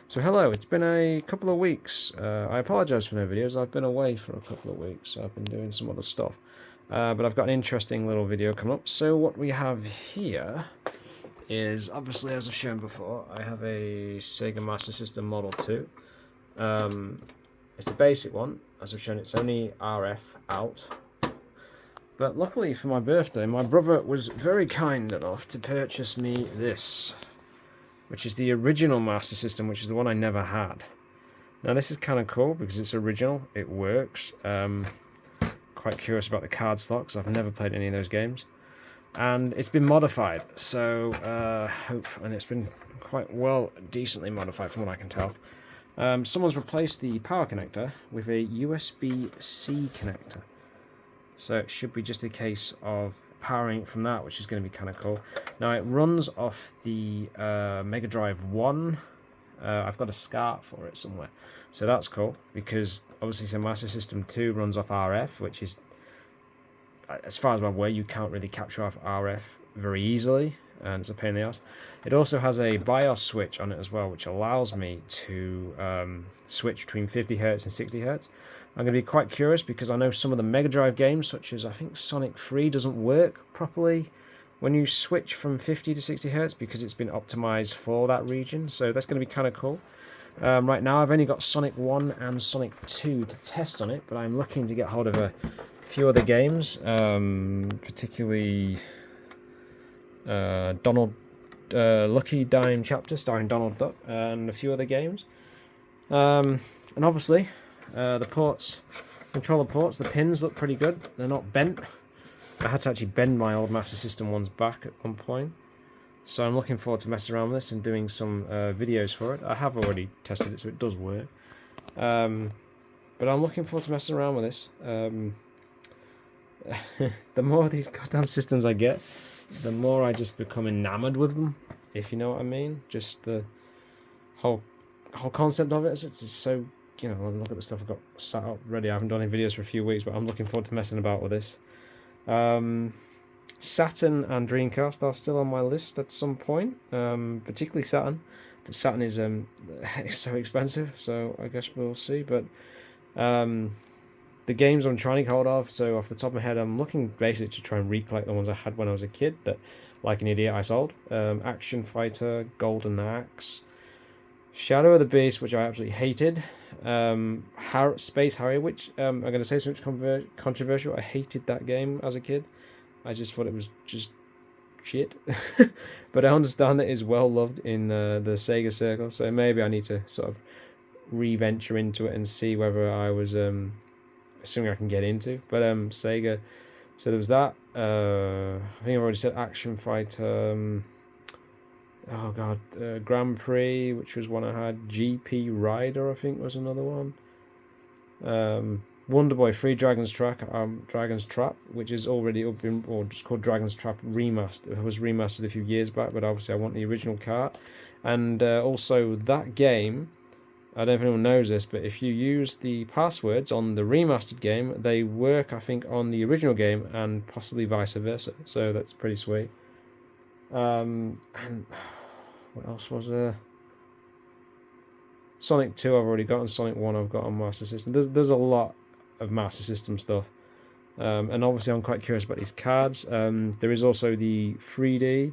So hello, it's been a couple of weeks. I apologise for no videos. I've been away for a couple of weeks. So I've been doing some other stuff. But I've got an interesting little video coming up. So what we have here is, obviously as I've shown before, I have a Sega Master System Model 2. It's the basic one. As I've shown, it's only RF out. But luckily for my birthday, my brother was very kind enough to purchase me this, which is the original Master System, which is the one I never had. Now this is kind of cool because it's original, it works. Quite curious about the card slot because I've never played any of those games. And it's been modified, so and it's been quite well, decently modified from what I can tell. Someone's replaced the power connector with a USB-C connector. So it should be just a case of powering from that, which is going to be kind of cool. Now it runs off the Mega Drive 1. I've got a SCART for it somewhere, so that's cool because obviously so Master System 2 runs off RF, which is, as far as I'm aware, you can't really capture off RF very easily, and it's a pain in the ass. It also has a BIOS switch on it as well, which allows me to switch between 50 Hz and 60 Hz. I'm going to be quite curious because I know some of the Mega Drive games, such as I think Sonic 3, doesn't work properly when you switch from 50 to 60 Hz because it's been optimized for that region. So that's going to be kind of cool. Right now I've only got Sonic 1 and Sonic 2 to test on it, but I'm looking to get hold of a few other games, particularly Lucky Dime Chapter starring Donald Duck and a few other games. And obviously the ports, controller ports, the pins look pretty good. They're not bent. I had to actually bend my old Master System ones back at one point. So I'm looking forward to messing around with this and doing some videos for it. I have already tested it, so it does work. But I'm looking forward to messing around with this. The more of these goddamn systems I get, the more I just become enamored with them, if you know what I mean. Just the whole concept of it. It's so, you know, look at the stuff I've got sat up ready. I haven't done any videos for a few weeks, but I'm looking forward to messing about with this. Saturn and Dreamcast are still on my list at some point, particularly Saturn. But Saturn is so expensive, so I guess we'll see. But the games I'm trying to get hold of, so off the top of my head, I'm looking basically to try and recollect the ones I had when I was a kid that, like an idiot, I sold. Action Fighter, Golden Axe, Shadow of the Beast, which I absolutely hated. Space Harrier, which I'm going to say something controversial. I hated that game as a kid. I just thought it was just shit. But I understand that it's well loved in the Sega circle, so maybe I need to sort of re-venture into it and see whether I was assuming I can get into. But Sega, so there was that. I think I've already said Action Fighter. Oh god, Grand Prix, which was one I had. GP Rider, I think, was another one. Wonder Boy 3 Dragon's Trap, which is already up in, or just called Dragon's Trap Remastered. It was remastered a few years back, but obviously I want the original cart. And also that game, I don't know if anyone knows this, but if you use the passwords on the remastered game, they work, I think, on the original game and possibly vice versa. So that's pretty sweet. And what else was there? Sonic 2 I've already got, and Sonic 1 I've got on Master System. There's a lot of Master System stuff. And obviously I'm quite curious about these cards. There is also the 3D,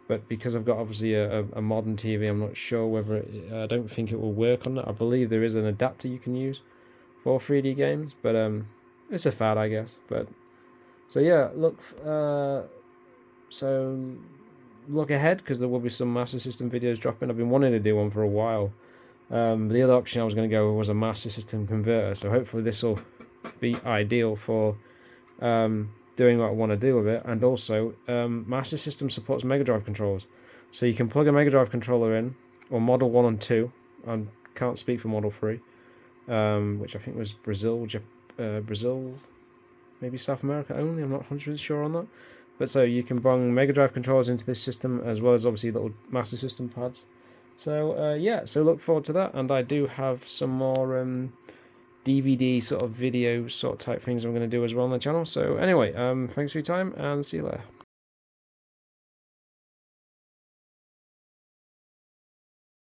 but because I've got obviously a modern TV, I'm not sure whether I don't think it will work on that. I believe there is an adapter you can use for 3D games, but it's a fad, I guess. But so yeah, look ahead because there will be some Master System videos dropping. I've been wanting to do one for a while. The other option I was going to go was a Master System converter, so hopefully this will be ideal for doing what I want to do with it. And also, Master System supports Mega Drive controllers, so you can plug a Mega Drive controller in, or Model 1 and 2. I can't speak for Model 3, which I think was Brazil, maybe South America only. I'm not 100% sure on that. But so you can bung Mega Drive controllers into this system, as well as obviously little Master System pads. So yeah, so look forward to that. And I do have some more DVD sort of video sort of type things I'm going to do as well on the channel. So anyway, thanks for your time and see you later.